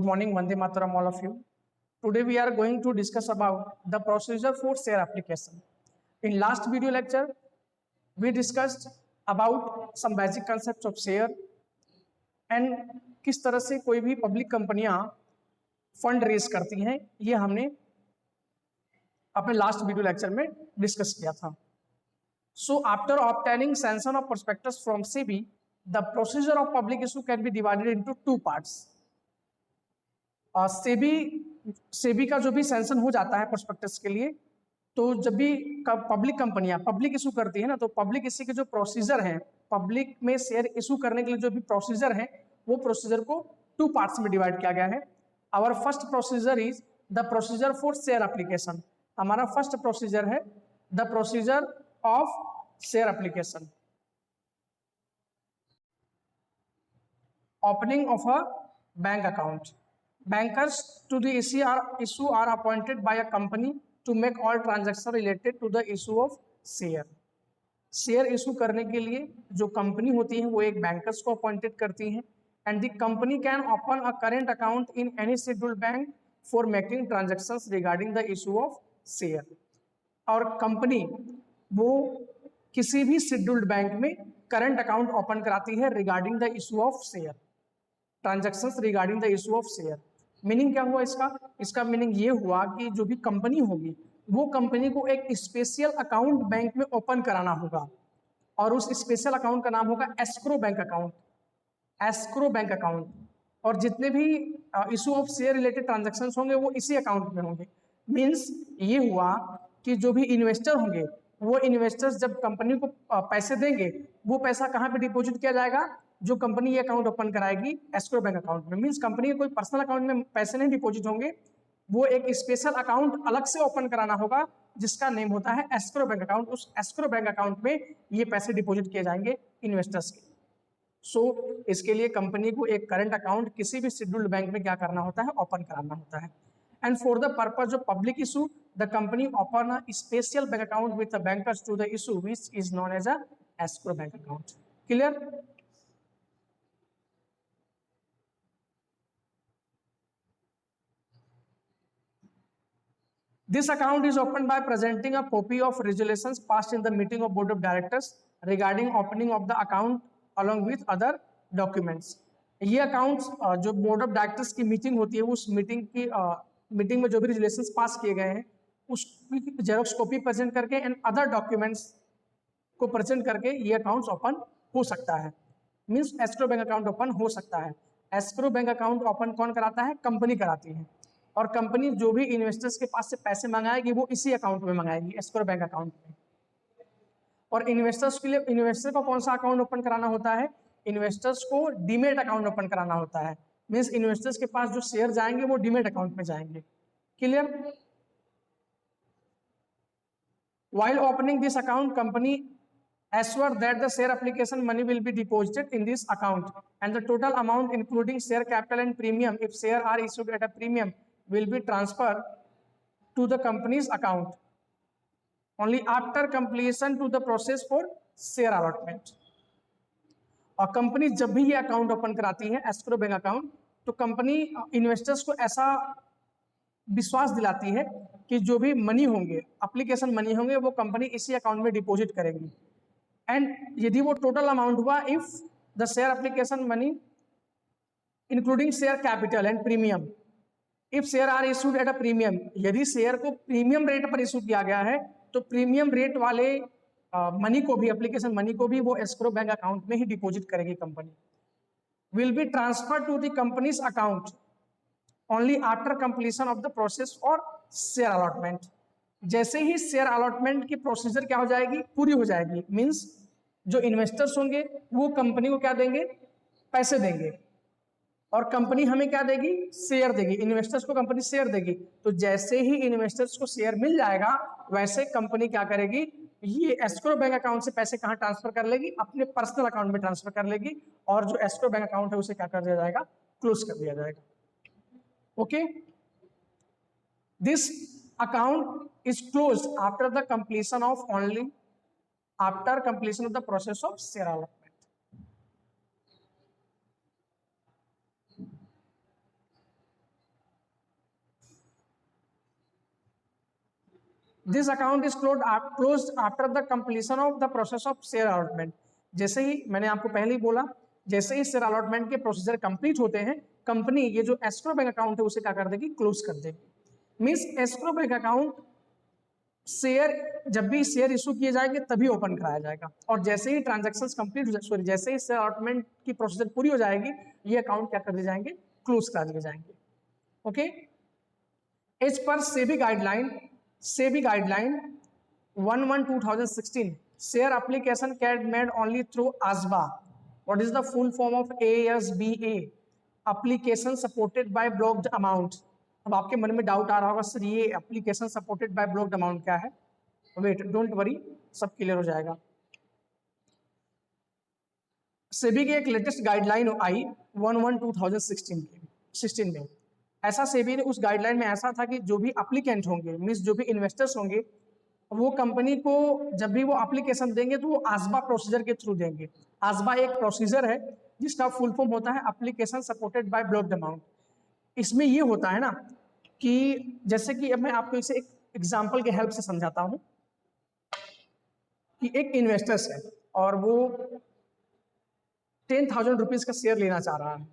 Good morning, Vande Mataram, all of you. Today we are going to discuss about the procedure for share application. In last video lecture, we discussed about some basic concepts of share and किस तरह से कोई भी public कंपनियां fund raise करती हैं, ये हमने अपने लास्ट वीडियो लेक्चर में डिस्कस किया था. So after obtaining sanction of prospectus from SEBI, the procedure of public issue can be divided into two parts. SEBI का जो भी सैंक्शन हो जाता है प्रोस्पेक्टस के लिए, तो जब भी पब्लिक कंपनियां पब्लिक इशू करती है ना, तो पब्लिक इश्यू के जो प्रोसीजर है, पब्लिक में शेयर इशू करने के लिए जो भी प्रोसीजर है, वो प्रोसीजर को टू पार्ट्स में डिवाइड किया गया है. Our first procedure is the procedure for share application. हमारा फर्स्ट प्रोसीजर है the procedure of share application. Opening of a bank account. Bankers to the issue are appointed by a company to make all transactions related to the issue of share. Share issue करने के लिए जो company होती है वो एक bankers को appointed करती है. And the company can open a current account in any scheduled bank for making transactions regarding the issue of share. और कंपनी वो किसी भी शेड्यूल्ड बैंक में करंट अकाउंट ओपन कराती है regarding the issue of share, transactions regarding the issue of share. Meaning क्या हुआ इसका मीनिंग ये हुआ कि जो भी कंपनी होगी वो कंपनी को एक स्पेशल अकाउंट बैंक में ओपन कराना होगा, और उस स्पेशल अकाउंट का नाम होगा escrow bank account. Escrow bank account. और जितने भी issue of share related transactions होंगे वो इसी अकाउंट में होंगे. मीन्स ये हुआ कि जो भी इन्वेस्टर होंगे वो इन्वेस्टर्स जब कंपनी को पैसे देंगे, वो पैसा कहाँ पे डिपॉजिट किया जाएगा? जो कंपनी ये अकाउंट ओपन कराएगी एस्क्रो बैंक अकाउंट में. मींस कंपनी के कोई पर्सनल अकाउंट में पैसे नहीं डिपॉजिट होंगे, वो एक स्पेशल अकाउंट अलग से ओपन कराना होगा जिसका नेम होता है एस्क्रो बैंक अकाउंट. उस एस्क्रो बैंक अकाउंट में ये पैसे डिपॉजिट किए जाएंगे इन्वेस्टर्स के. सो इसके लिए कंपनी को एक करंट अकाउंट किसी भी शेड्यूल्ड बैंक में क्या करना होता है? ओपन कराना होता है. And for the purpose of public issue the company open a special bank account with the bankers to the issue which is known as a escrow bank account. Clear? This account is opened by presenting a copy of resolutions passed in the meeting of board of directors regarding opening of the account along with other documents. ये accounts जो board of directors की meeting होती है, उस meeting में जो भी रेजुलेशंस पास किए गए हैं उसकी जेरोक्स कॉपी प्रेजेंट करके एंड अदर डॉक्यूमेंट्स को प्रेजेंट करके ये अकाउंट्स ओपन हो सकता है. Means escrow bank account open हो सकता है. एस्क्रो बैंक अकाउंट ओपन कौन कराता है? कंपनी कराती है. और कंपनी जो भी इन्वेस्टर्स के पास से पैसे मंगाएगी वो इसी अकाउंट में मंगाएगी, एस्क्रो बैंक अकाउंट में. और इन्वेस्टर्स के लिए इन्वेस्टर को कौन सा अकाउंट ओपन कराना होता है? इन्वेस्टर्स को डीमेट अकाउंट ओपन कराना होता है. मींस इन्वेस्टर्स के पास जो शेयर जाएंगे वो डीमेट अकाउंट में जाएंगे. Clear? While opening this account, company assure that the share application money will be deposited in this account and the total amount including share capital and premium if share are issued at a premium will be transferred to the company's account only after completion to the process for share allotment. और company जब भी ये account open कराती है escrow bank account, तो company investors को ऐसा विश्वास दिलाती है कि जो भी मनी होंगे, एप्लीकेशन मनी होंगे, वो कंपनी इसी अकाउंट में डिपॉजिट करेगी. एंड यदि वो टोटल अमाउंट हुआ if the share application money including share capital and premium if share are issued at a premium, यदि शेयर को प्रीमियम रेट पर इशू किया गया है तो प्रीमियम रेट वाले मनी को भी, एप्लीकेशन मनी को भी वो एस्क्रो बैंक अकाउंट में ही डिपॉजिट करेगी company. Will be transfer to the company's account only after completion of the process for share allotment. जैसे ही शेयर अलॉटमेंट की प्रोसीजर क्या हो जाएगी? पूरी हो जाएगी. मींस जो इन्वेस्टर्स होंगे वो कंपनी को क्या देंगे? पैसे देंगे. और कंपनी हमें क्या देगी? शेयर देगी. इन्वेस्टर्स को कंपनी शेयर देगी. तो जैसे ही इन्वेस्टर्स को शेयर मिल जाएगा वैसे कंपनी क्या करेगी? ये एस्क्रो बैंक अकाउंट से पैसे कहाँ ट्रांसफर कर लेगी? अपने पर्सनल अकाउंट में ट्रांसफर कर लेगी. और जो एस्क्रो बैंक अकाउंट है उसे क्या कर दिया जाएगा? क्लोज कर दिया जाएगा. Okay, this account is closed after the completion of the process of share allotment. This account is closed after the completion of the process of share allotment. जैसे ही मैंने आपको पहले ही बोला, जैसे ही शेयर अलॉटमेंट के प्रोसीजर कंप्लीट होते हैं, कंपनी ये जो एस्क्रो बैंक अकाउंट है उसे क्या कर देगी, क्लोज कर देगी। Means escrow bank account share जब भी शेयर इशू किए जाएंगे तभी ओपन कराया जाएगा, और जैसे ही ट्रांजैक्शंस कंप्लीट हो जाए, सॉरी जैसे ही शेयर अलॉटमेंट की प्रोसीजर पूरी हो जाएगी, ये अकाउंट क्या कर दिए जाएंगे, क्लोज करा दिए जाएंगे। Okay, as per SEBI guideline 1/1/2016 share application can made only through ASBA। What is the full form of ASBA? Application supported by blocked amount. अब आपके मन में डाउट आ रहा होगा, सर ये application supported by blocked amount क्या है? वेट, डोंट वरी, सब क्लियर हो जाएगा। सेबी की एक लेटेस्ट गाइडलाइन आई 1/1/2016 में। ऐसा सेबी ने उस गाइडलाइन में ऐसा था कि जो भी एप्लीकेंट होंगे, मींस जो भी इन्वेस्टर्स होंगे, वो कंपनी को जब भी वो एप्लीकेशन देंगे तो वो आसबा प्रोसीजर के थ्रू देंगे। आसबा एक प्रोसीजर है जिसका फुल फॉर्म होता है application supported by blocked amount. इसमें ये होता है ना कि जैसे कि अब मैं आपको इसे एक एग्जांपल के हेल्प से समझाता हूं कि एक इन्वेस्टर्स है और वो 10,000 रुपीज का शेयर लेना चाह रहा है,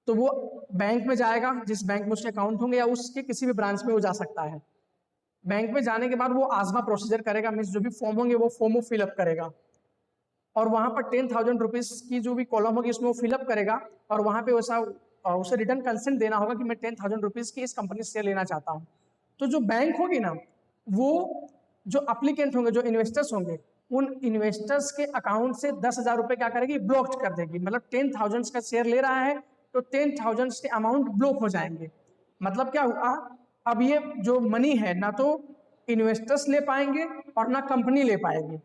तो वो बैंक में जाएगा, जिस बैंक में उसके अकाउंट होंगे या उसके किसी भी ब्रांच में वो जा सकता है। बैंक में जाने के बाद वो आसबा प्रोसीजर करेगा, मीन्स जो भी फॉर्म होंगे वो फॉर्म फिलअप करेगा, और वहां पर 10,000 रुपीज की जो भी कॉलम होगी उसमें वो फिलअप करेगा, और वहां पे वैसा उसे रिटर्न कंसेंट देना होगा कि मैं 10,000 रुपीज की इस कंपनी से शेयर लेना चाहता हूँ। तो जो बैंक होगी ना, वो जो अप्लीकेंट होंगे, जो इन्वेस्टर्स होंगे, उन इन्वेस्टर्स के अकाउंट से 10,000 रुपए क्या करेगी, ब्लॉक कर देगी। मतलब 10,000 का शेयर ले रहा है तो 10,000 के अमाउंट ब्लॉक हो जाएंगे। मतलब क्या हुआ, अब ये जो मनी है ना तो इन्वेस्टर्स ले पाएंगे और ना कंपनी ले पाएगी।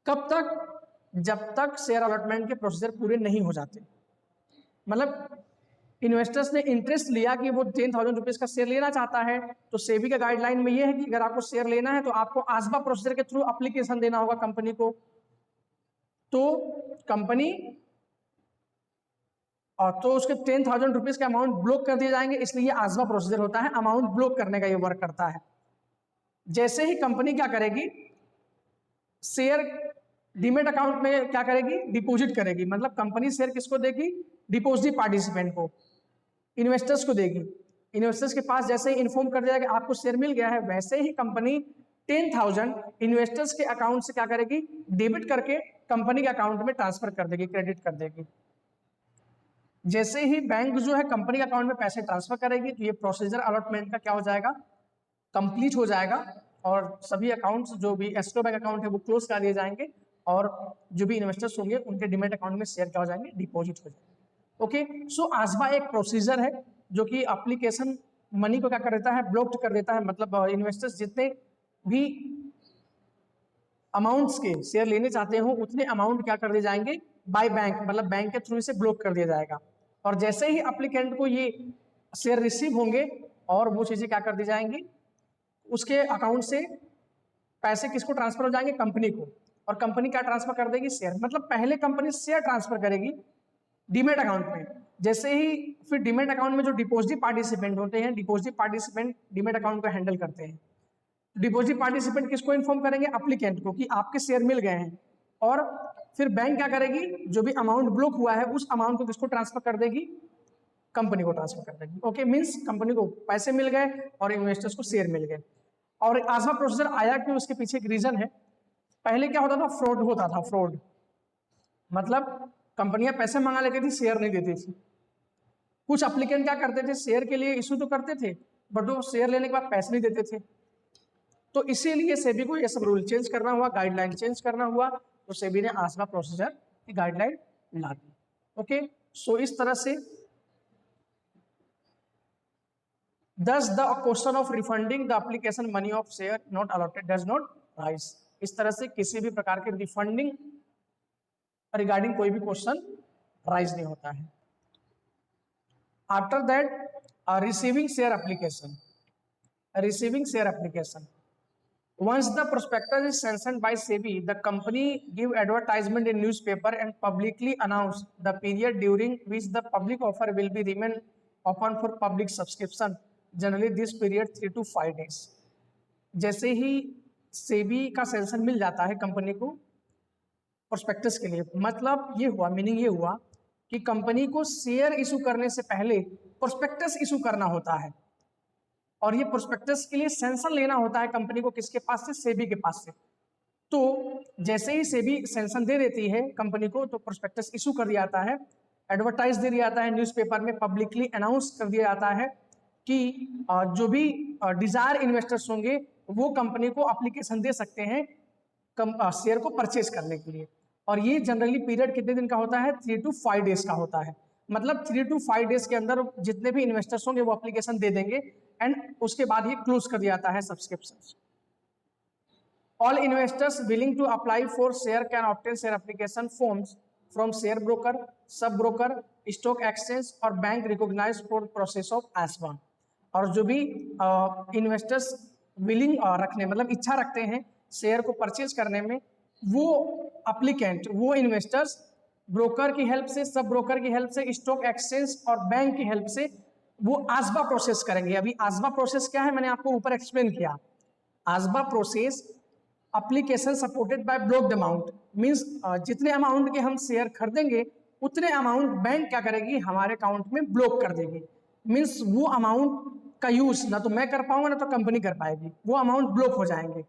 कब तक? जब तक शेयर अलॉटमेंट के प्रोसीजर पूरे नहीं हो जाते। मतलब इन्वेस्टर्स ने इंटरेस्ट लिया कि वो 10,000 रुपीज का शेयर लेना चाहता है, तो सेबी का गाइडलाइन में ये है कि अगर आपको शेयर लेना है तो आपको आसबा प्रोसीजर के थ्रू एप्लीकेशन देना होगा कंपनी को। तो कंपनी तो उसके 10,000 रुपीज के अमाउंट ब्लॉक कर दिए जाएंगे, इसलिए आसबा प्रोसीजर होता है, अमाउंट ब्लॉक करने का ये वर्क करता है। जैसे ही कंपनी क्या करेगी, शेयर डीमेट अकाउंट में क्या करेगी, डिपॉजिट करेगी। मतलब कंपनी शेयर किसको देगी, डिपॉजिट पार्टिसिपेंट को, इन्वेस्टर्स को देगी। इन्वेस्टर्स के पास जैसे ही इन्फॉर्म कर दिया कि आपको शेयर मिल गया है, वैसे ही कंपनी 10,000 इन्वेस्टर्स के अकाउंट से क्या करेगी, डेबिट करके कंपनी के अकाउंट में ट्रांसफर कर देगी, क्रेडिट कर देगी। जैसे ही बैंक जो है कंपनी के अकाउंट में पैसे ट्रांसफर करेगी तो ये प्रोसीजर अलॉटमेंट का क्या हो जाएगा, कंप्लीट हो जाएगा, और सभी अकाउंट्स जो भी एस्क्रो बैंक अकाउंट है वो क्लोज कर दिए जाएंगे, और जो भी इन्वेस्टर्स होंगे उनके डीमैट अकाउंट में शेयर क्या हो जाएंगे, डिपॉजिट हो जाएंगे। ओके, सो आसबा एक प्रोसीजर है जो कि एप्लीकेशन मनी को क्या कर देता है, ब्लॉक्ड कर देता है। मतलब इन्वेस्टर्स जितने भी अमाउंट्स के शेयर लेने चाहते हो उतने अमाउंट क्या कर दिए जाएंगे, बाय बैंक, मतलब बैंक के थ्रू इसे ब्लॉक कर दिया जाएगा। और जैसे ही एप्लीकेंट को ये शेयर रिसीव होंगे और वो चीजें क्या कर दी जाएंगी, उसके अकाउंट से पैसे किसको ट्रांसफर हो जाएंगे, कंपनी को, और कंपनी क्या ट्रांसफर कर देगी, शेयर। मतलब पहले कंपनी शेयर ट्रांसफर करेगी डीमेट अकाउंट में, जैसे ही फिर डीमेट अकाउंट में जो डिपॉजिट पार्टिसिपेंट होते हैं, डिपॉजिट पार्टिसिपेंट डीमेट अकाउंट को हैंडल करते हैं। डिपॉजिट पार्टिसिपेंट किसको इन्फॉर्म करेंगे, एप्लीकेंट को, कि आपके शेयर मिल गए हैं। और फिर बैंक क्या करेगी, जो भी अमाउंट ब्लॉक हुआ है उस अमाउंट को किसको ट्रांसफर कर देगी, कंपनी को ट्रांसफर कर देगी। ओके, मींस कंपनी को पैसे मिल गए और इन्वेस्टर्स को शेयर मिल गए। और आसबा प्रोसीजर आया क्यों, उसके पीछे एक रीजन है। पहले क्या होता था, फ्रॉड होता था। फ्रॉड मतलब कंपनियां पैसे मंगा लेती थी, शेयर नहीं देती थी। कुछ एप्लीकेंट क्या करते थे, शेयर के लिए इशू तो करते थे बट वो शेयर लेने के बाद पैसे नहीं देते थे। तो इसीलिए सेबी को ये सब रूल चेंज करना हुआ, गाइडलाइन चेंज करना हुआ, तो सेबी ने आसबा प्रोसीजर की गाइडलाइन ला दी। ओके, सो इस तरह से Thus, the question of refunding the application money of share not allotted does not rise। इस तरह से किसी भी प्रकार के रिफंडिंग रिगार्डिंग कोई भी क्वेश्चन राइज नहीं होता है। After that receiving share application. Receiving share application, once the prospectus is sanctioned by SEBI, the company give advertisement in newspaper and publicly announce the period during which the public offer will be remain open for public subscription. Generally this period 3 to 5 days। जैसे ही सेबी का sanction मिल जाता है company को prospectus के लिए, मतलब ये हुआ, मीनिंग ये हुआ कि कंपनी को शेयर इशू करने से पहले प्रोस्पेक्टस इशू करना होता है, और ये प्रोस्पेक्टस के लिए सैंक्शन लेना होता है कंपनी को, किसके पास से? सेबी के पास से। तो जैसे ही सेबी सैंक्शन दे देती है कंपनी को, तो प्रोस्पेक्टस इशू कर दिया जाता है, एडवर्टाइज दे दिया जाता है न्यूज़पेपर में, पब्लिकली अनाउंस कर दिया जाता है कि जो भी डिजायर इन्वेस्टर्स होंगे वो कंपनी को एप्लीकेशन दे सकते हैं शेयर को परचेज करने के लिए। और ये जनरली पीरियड कितने दिन का होता है? 3 to 5 डेज का होता है। मतलब 3 to 5 डेज के अंदर जितने भी इन्वेस्टर्स होंगे वो एप्लीकेशन दे देंगे, एंड उसके बाद ये क्लोज कर दिया जाता है subscription. All investors willing to apply for share can obtain share application forms from share broker, sub broker, stock exchange और bank recognized for process of ASBA। और जो भी इन्वेस्टर्स विलिंग रखने, मतलब इच्छा रखते हैं शेयर को परचेज करने में, वो अप्लीकेंट, वो इन्वेस्टर्स ब्रोकर की हेल्प से, सब ब्रोकर की हेल्प से, स्टॉक एक्सचेंज और बैंक की हेल्प से वो आसबा प्रोसेस करेंगे। अभी आसबा प्रोसेस क्या है मैंने आपको ऊपर एक्सप्लेन किया। ASBA process application supported by blocked amount, means जितने अमाउंट के हम शेयर खरीदेंगे उतने अमाउंट बैंक क्या करेगी? हमारे अकाउंट में ब्लॉक कर देगी। मींस वो अमाउंट का यूज ना तो मैं कर पाऊंगा ना तो कंपनी कर पाएगी, वो अमाउंट ब्लॉक हो जाएंगे।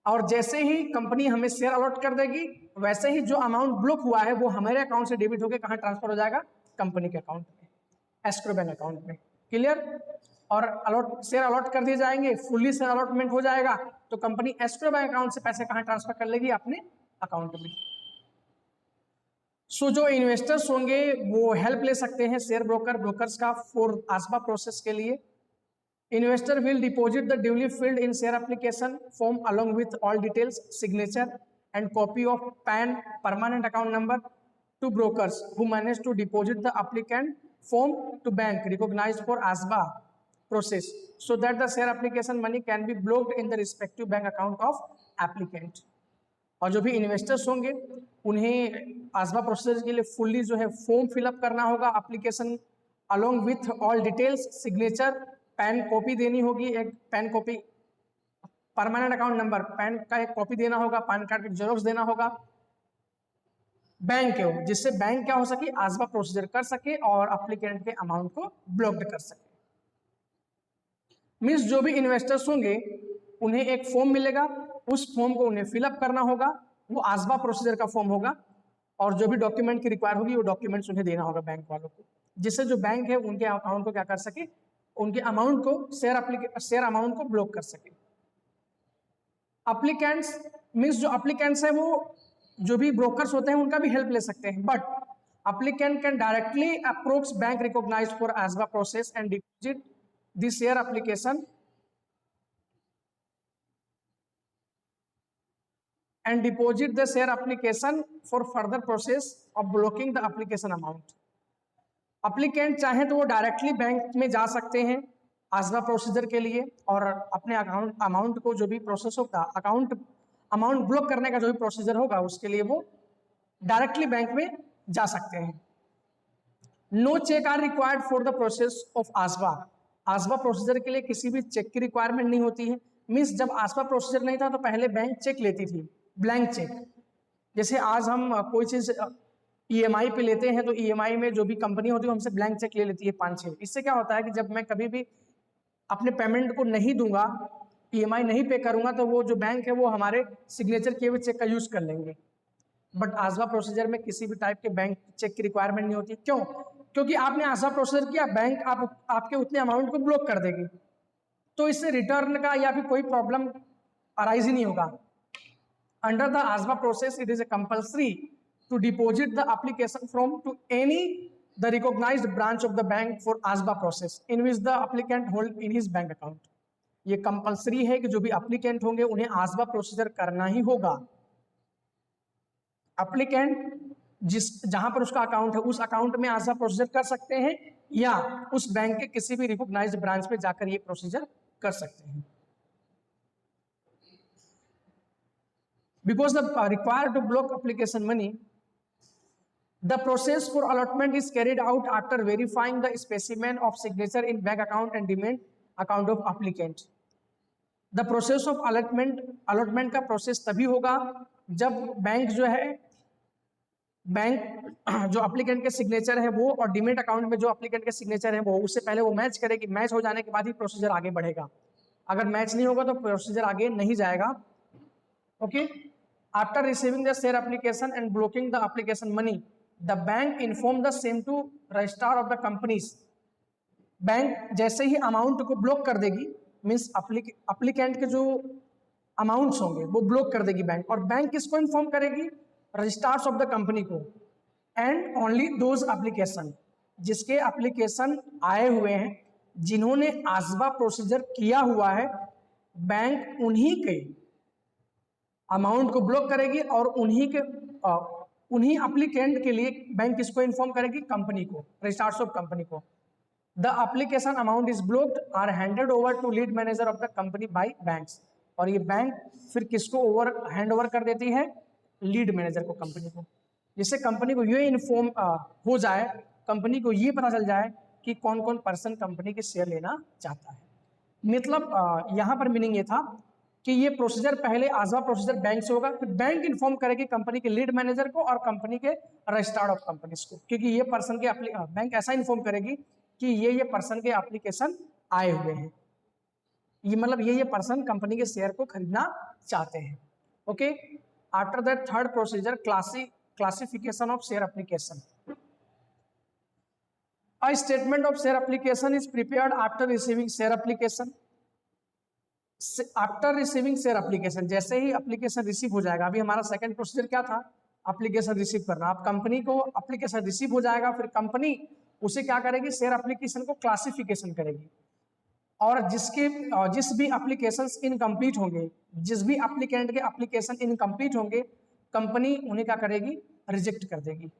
और जैसे ही कंपनी हमें शेयर अलॉट कर देगी, वैसे ही जो अमाउंट ब्लॉक हुआ है वो हमारे अकाउंट से डेबिट होकर कहाँ ट्रांसफर हो जाएगा? कंपनी के अकाउंट में, एस्क्रो बैंक अकाउंट में। क्लियर? और शेयर अलॉट कर दिए जाएंगे, फुल्ली शेयर अलॉटमेंट हो जाएगा, तो कंपनी एस्क्रो बैंक अकाउंट से पैसे कहाँ ट्रांसफर कर लेगी? अपने अकाउंट में। सो जो इन्वेस्टर्स होंगे वो हेल्प ले सकते हैं शेयर ब्रोकर्स का फॉर आसबा प्रोसेस के लिए। Investor will deposit the duly filled in share application form along with all details, signature and copy of PAN, permanent account number to brokers who manage to deposit the applicant form to bank recognized for ASBA process so that the share application money can be blocked in the respective bank account of applicant। और जो भी investors होंगे उन्हें आसबा process के लिए fully जो है form fill up करना होगा, application along with all details, signature, pan copy देनी होगी, एक pan copy, permanent account number, pan का एक कॉपी देना होगा, पैन कार्ड का जेरोक्स देना होगा बैंक के, जिससे बैंक क्या हो सके? आसबा प्रोसीजर कर सके और एप्लीकेंट के अमाउंट को ब्लॉक्ड कर सके। मींस जो भी इन्वेस्टर्स होंगे उन्हें एक फॉर्म मिलेगा, उस फॉर्म को उन्हें फिलअप करना होगा, वो आसबा प्रोसीजर का फॉर्म होगा, और जो भी डॉक्यूमेंट की रिक्वायर होगी वो डॉक्यूमेंट्स उन्हें देना होगा बैंक वालों को, जिससे जो बैंक है उनके अकाउंट को क्या कर सके? उनके अमाउंट को, शेयर अमाउंट को ब्लॉक कर सके। एप्लीकेंट्स मींस जो एप्लीकेंट्स है वो जो भी ब्रोकर्स होते हैं उनका भी हेल्प ले सकते हैं, but applicant can directly approach bank recognized for ASBA process and deposit the share application for further process of blocking the application amount। Applicant चाहे तो वो डायरेक्टली बैंक में जा सकते हैं आसबा प्रोसीजर के लिए, और अपने अमाउंट को जो भी प्रोसेस होगा, अमाउंट ब्लॉक करने का जो भी प्रोसीजर होगा उसके लिए वो डायरेक्टली बैंक में जा सकते हैं। No check are required for the process of ASBA. ASBA procedure के लिए किसी भी चेक की रिक्वायरमेंट नहीं होती है। मींस जब आसबा प्रोसीजर नहीं था तो पहले बैंक चेक लेती थी, ब्लैंक चेक। जैसे आज हम कोई चीज ईएमआई पे लेते हैं तो ईएमआई में जो भी कंपनी होती है हमसे ब्लैंक चेक ले लेती है 5-6। इससे क्या होता है कि जब मैं कभी भी अपने पेमेंट को नहीं दूंगा, ईएमआई नहीं पे करूंगा, तो वो जो बैंक है वो हमारे सिग्नेचर किए हुए चेक का यूज कर लेंगे। बट आसबा प्रोसीजर में किसी भी टाइप के बैंक चेक की रिक्वायरमेंट नहीं होती। क्यों? क्योंकि आपने आसबा प्रोसीजर किया, बैंक आपके उतने अमाउंट को ब्लॉक कर देगी, तो इससे रिटर्न का या फिर कोई प्रॉब्लम अराइज ही नहीं होगा। Under the ASBA process it is a compulsory to deposit the application form to any the recognized branch of the bank for ASBA process in which the applicant hold in his bank account। ये compulsory है कि जो भी applicant होंगे उन्हें आसबा procedure करना ही होगा। Applicant जहां पर उसका अकाउंट है उस अकाउंट में आसबा प्रोसीजर कर सकते हैं, या उस बैंक के किसी भी रिकॉग्नाइज्ड ब्रांच में जाकर ये प्रोसीजर कर सकते हैं। Because the required to block application money, the process for allotment is carried out after verifying the specimen of signature in bank account and demand account of applicant। The process of allotment का process तभी होगा जब bank जो है, bank जो applicant के signature है वो और डीमेट अकाउंट में जो एप्लीकेंट के सिग्नेचर है वो, उससे पहले वो मैच करेगी। मैच हो जाने के बाद ही प्रोसीजर आगे बढ़ेगा। अगर मैच नहीं होगा तो प्रोसीजर आगे नहीं जाएगा। Okay, after receiving the share application and blocking the application money, the bank inform the same to registrar of the companies. Bank जैसे ही अमाउंट को ब्लॉक कर देगी, मीन्स एप्लीकेंट के जो अमाउंट्स होंगे वो ब्लॉक कर देगी बैंक, और बैंक किसको इन्फॉर्म करेगी? रजिस्ट्रार्स ऑफ द कंपनी को। एंड ओनली दोज एप्लीकेशन, जिसके एप्लीकेशन आए हुए हैं, जिन्होंने आजबा प्रोसीजर किया हुआ है, बैंक उन्हीं के अमाउंट को ब्लॉक करेगी और उन्हीं एप्लीकेंट के लिए बैंक किसको इन्फॉर्म करेगी? कंपनी को, रजिस्ट्रार्स ऑफ कंपनी को। The application amount is blocked are handed over to lead manager of the company by banks, और ये बैंक फिर किसको हैंड ओवर कर देती है? लीड मैनेजर को, कंपनी को। जिससे कंपनी को ये इन्फॉर्म हो जाए, कंपनी को ये पता चल जाए कि कौन कौन पर्सन कंपनी के शेयर लेना चाहता है। मतलब यहाँ पर मीनिंग ये था कि ये प्रोसीजर पहले आजवा प्रोसीजर बैंक से होगा, फिर बैंक इन्फॉर्म करेगी कंपनी के लीड मैनेजर को और कंपनी के रजिस्ट्रार ऑफ कंपनीज को, क्योंकि ये पर्सन के बैंक ऐसा इन्फॉर्म करेगी कि ये पर्सन के एप्लीकेशन आए हुए हैं, ये मतलब ये पर्सन कंपनी के शेयर को खरीदना चाहते हैं। Okay, after that third procedure, classification of share application. A statement of share application is prepared after receiving share application. After receiving share application, जैसे ही एप्लीकेशन रिसीव हो जाएगा, अभी हमारा सेकंड प्रोसीजर क्या था? एप्लीकेशन रिसीव करना। अब कंपनी को एप्लीकेशन रिसीव हो जाएगा, फिर कंपनी उसे क्या करेगी? शेयर एप्लीकेशन को क्लासिफिकेशन करेगी, और जिस भी एप्लीकेशंस इनकम्प्लीट होंगे, जिस भी एप्लीकेंट के एप्लीकेशन इनकम्प्लीट होंगे, कंपनी उन्हें क्या करेगी? रिजेक्ट कर देगी।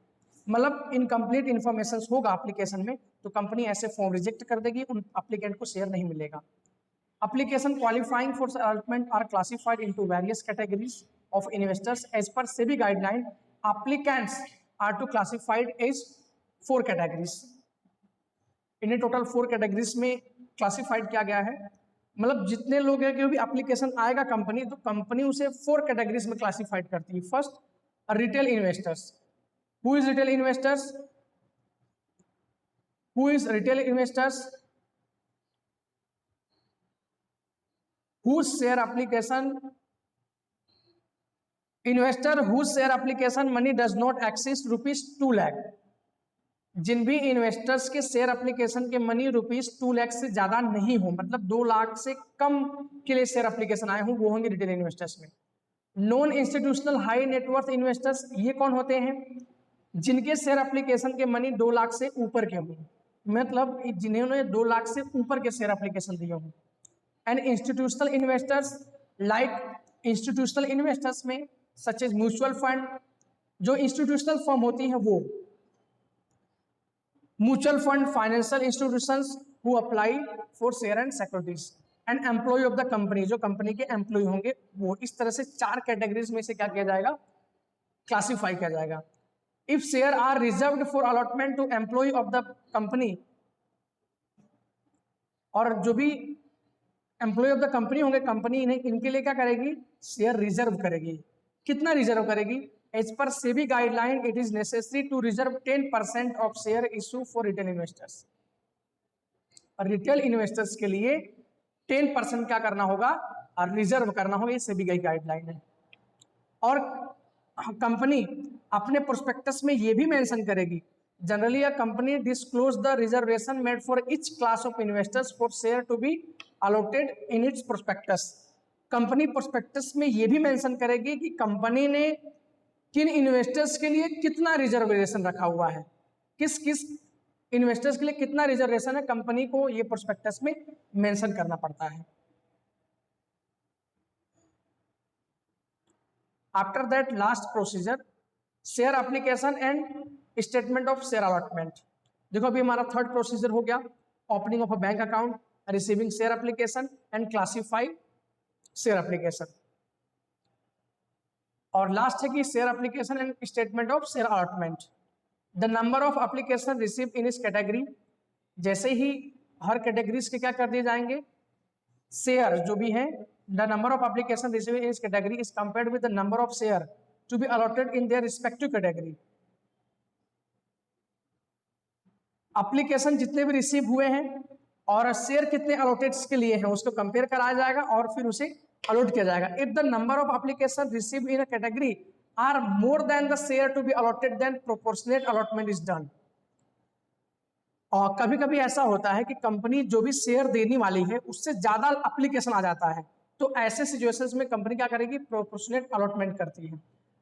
मतलब इनकम्प्लीट इन्फॉर्मेशन होगा एप्लीकेशन में तो कंपनी ऐसे फॉर्म रिजेक्ट कर देगी, उन एप्लीकेंट को शेयर नहीं मिलेगा। Application qualifying for allotment are classified into various categories of investors as per SEBI guideline. Applicants are to classified as 4 categories. इन्हें टोटल 4 कैटेगरीज में क्लासिफाइड किया गया है। मतलब जितने लोग हैं कि भी एप्लीकेशन आएगा कंपनी, तो कंपनी उसे 4 कैटेगरीज में क्लासिफाइड करती है। First, retail investors. Who is retail investors? Who is retail investors? Whose share application? Investor whose share application money does not exceed ₹2 lakh। जिन भी इन्वेस्टर्स के शेयर एप्लीकेशन के money ₹2 lakh से ज्यादा नहीं हो, मतलब 2 लाख से कम के लिए शेयर एप्लीकेशन आए हों, वो होंगे रिटेल इन्वेस्टर्स में। Non institutional high net worth investors, ये कौन होते हैं? जिनके शेयर एप्लीकेशन के मनी 2 लाख से ऊपर के हों, मतलब जिन्होंने 2 लाख से ऊपर के शेयर एप्लीकेशन दिए हों। And institutional investors, like institutional investors में सच एज म्यूचुअल फंड, जो इंस्टीट्यूशनल फर्म होती हैं वो, mutual fund, financial institutions who apply for share and securities, and employ of the company, जो कंपनी के एम्प्लॉय होंगे वो। इस तरह से 4 कैटेगरीज में से क्या किया जाएगा? क्लासिफाई किया जाएगा। If share are reserved for allotment to employee of the company, और जो भी एम्प्लॉय ऑफ द कंपनी होंगे, कंपनी इनके लिए क्या करेगी? शेयर रिजर्व करेगी। कितना रिजर्व करेगी? As per SEBI guideline it is necessary to reserve 10% of share issue for retail investors. और रिटेल इन्वेस्टर्स के लिए 10% क्या करना होगा? और रिजर्व करना होगा, ये सेबी गाइडलाइन है। और कंपनी अपने प्रोस्पेक्टस में ये भी मेंशन करेगी, generally a company disclose the reservation made for each class of investors for share to be allotted in its prospectus. Company prospectus में ये भी मेंशन करेगी कि कंपनी ने किन इन्वेस्टर्स के लिए कितना रिजर्वेशन रखा हुआ है, किस किस इन्वेस्टर्स के लिए कितना रिजर्वेशन है, कंपनी को ये प्रोस्पेक्टस में मेंशन करना पड़ता है। After that last procedure, share application and statement of share allotment. देखो अभी हमारा थर्ड प्रोसीजर हो गया, opening of a bank account, receiving share application and classify share application. और लास्ट है कि share application and statement of share allotment. The number of application receive इन इस category, जैसे ही हर कैटेगरीज के क्या कर दिए जाएंगे? शेयर जो भी है The number of application received in each category is compared with the number of share to be allotted in their respective category. Application जितने भी रिसीव हुए हैं और शेयर कितने अलोटेड के लिए हैं उसको कंपेयर कराया जाएगा और फिर उसे अलॉट किया जाएगा. If the number of application receive in a category are more than the share to be allotted then proportionate allotment is done. और कभी कभी ऐसा होता है कि कंपनी जो भी शेयर देने वाली है उससे ज्यादा एप्लीकेशन आ जाता है, तो ऐसे सिचुएशंस में कंपनी क्या करेगी, प्रोपोर्शनेट अलॉटमेंट करती है.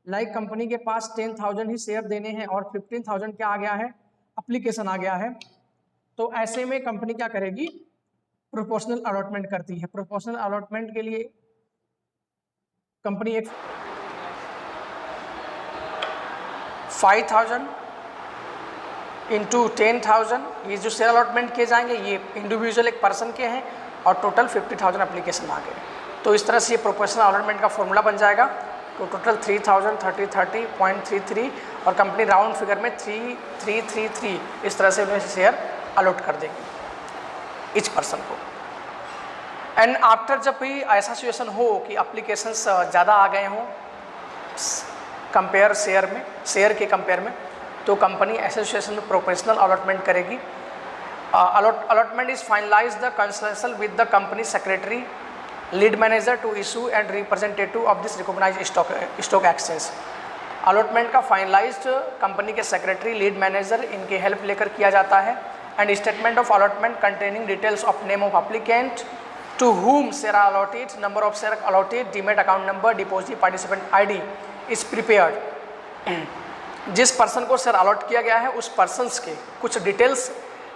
लाइक कंपनी के पास 10,000 ही शेयर देने हैं और 15,000 क्या आ गया है, एप्लीकेशन आ गया है, तो ऐसे में कंपनी क्या करेगी, प्रोपोर्शनल अलॉटमेंट करती है. प्रोपोर्शनल अलॉटमेंट के लिए कंपनी एक 5,000 इंटू 10,000 ये जो शेयर अलॉटमेंट किए जाएंगे ये इंडिविजुअल एक पर्सन के हैं और टोटल 50,000 एप्लीकेशन आ गए. तो इस तरह से ये प्रोपोर्शनल अलॉटमेंट का फॉर्मूला बन जाएगा. तो टोटल 3,000 30 और कंपनी राउंड फिगर में 3,333 इस तरह से उन्हें शेयर अलॉट कर देगी इच पर्सन को. एंड आफ्टर जब भी ऐसा सिचुएशन हो कि एप्लीकेशंस ज़्यादा आ गए हों कंपेयर शेयर के कंपेयर में, तो कंपनी ऐसे सिचुएशन में प्रोपोर्शनल अलॉटमेंट करेगी. Allotment is finalise the consensus with the company secretary lead manager to issue and representative of this recognised stock exchange. Allotment का फाइनलाइज्ड कंपनी के सेक्रेटरी लीड मैनेजर इनके help लेकर किया जाता है. And statement of allotment containing details of name of applicant to whom share allotted, number of share allotted, demat account number, deposit participant ID is prepared. जिस person को share allot किया गया है उस पर्सन्स के कुछ डिटेल्स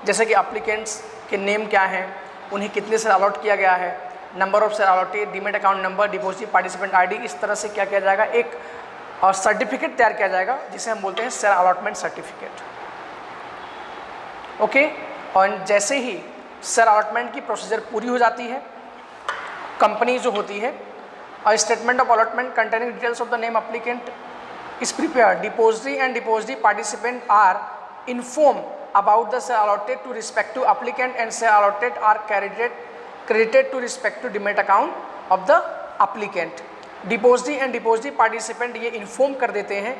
जैसे कि एप्लीकेंट्स के नेम क्या हैं, उन्हें कितने शेयर अलॉट किया गया है, number of share allotted, demat account number, deposit participant ID, इस तरह से क्या किया जाएगा, एक सर्टिफिकेट तैयार किया जाएगा जिसे हम बोलते हैं शेयर अलॉटमेंट सर्टिफिकेट. ओके. और जैसे ही शेयर अलॉटमेंट की प्रोसीजर पूरी हो जाती है, कंपनी जो होती है statement of allotment containing details of the name applicant is prepared. Depository and depository participant are informed about the share allotted to respective applicant and share allotted are credited to respective demat account of the applicant. Depository and depository participant ये inform कर देते हैं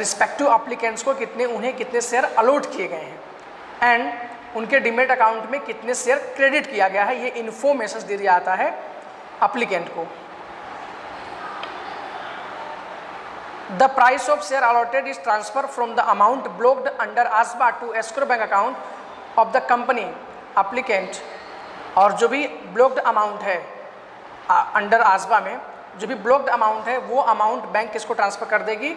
respective applicants को उन्हें कितने share allot किए गए हैं एंड उनके डीमेट अकाउंट में कितने शेयर क्रेडिट किया गया है, ये इन्फॉर्मेशन दे दिया जाता है एप्लीकेंट को. The price of share allotted is transferred from the amount blocked under ASBA to escrow bank account of the company applicant. और जो भी ब्लॉक्ड अमाउंट है अंडर ASBA में, जो भी ब्लॉक्ड अमाउंट है वो अमाउंट बैंक किसको ट्रांसफ़र कर देगी,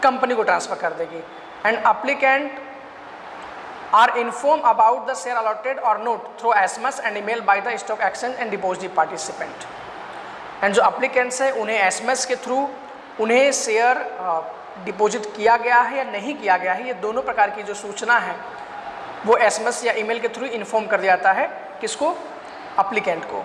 कंपनी को ट्रांसफ़र कर देगी. And applicant are inform about the share allotted और note through SMS and email by the stock exchange and deposit participant. And जो एप्लीकेंट्स है उन्हें SMS के थ्रू उन्हें शेयर डिपॉजिट किया गया है या नहीं किया गया है, ये दोनों प्रकार की जो सूचना है वो SMS या ईमेल के थ्रू इन्फॉर्म कर दिया जाता है किसको, एप्लीकेंट को.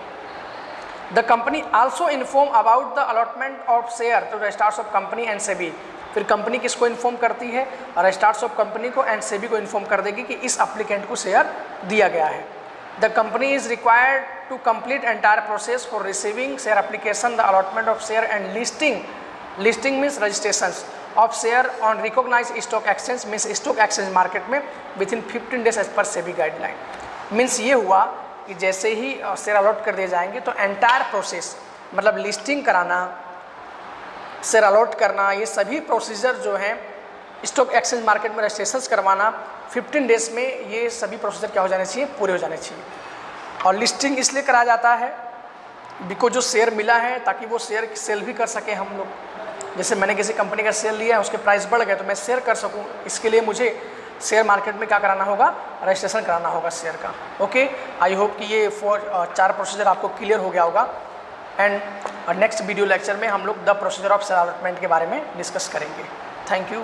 The company also inform about the allotment of share to registrars of company and SEBI. फिर कंपनी किसको इन्फॉर्म करती है, रजिस्ट्रार्स ऑफ कंपनी को एंड सेबी को इन्फॉर्म कर देगी कि इस एप्लीकेंट को शेयर दिया गया है. The company is required to complete entire process for receiving share application, the allotment of share and listing. Listing means registrations of share on recognised stock exchange, means stock exchange market में within 15 days as per SEBI guideline. Means ये हुआ कि जैसे ही share allot कर दिए जाएंगे तो एंटायर प्रोसेस मतलब लिस्टिंग कराना, शेयर अलॉट करना, ये सभी प्रोसीजर जो हैं स्टॉक एक्सचेंज मार्केट में रजिस्ट्रेशन करवाना 15 डेज में, ये सभी प्रोसीजर क्या हो जाने चाहिए, पूरे हो जाने चाहिए. और लिस्टिंग इसलिए कराया जाता है बिकॉज जो शेयर मिला है ताकि वो शेयर सेल भी कर सकें हम लोग. जैसे मैंने किसी कंपनी का शेयर लिया है, उसके प्राइस बढ़ गए तो मैं शेयर कर सकूं, इसके लिए मुझे शेयर मार्केट में क्या कराना होगा, रजिस्ट्रेशन कराना होगा शेयर का. ओके. आई होप कि ये 4 प्रोसीजर आपको क्लियर हो गया होगा. एंड नेक्स्ट वीडियो लेक्चर में हम लोग the procedure of share allotment के बारे में डिस्कस करेंगे. Thank you.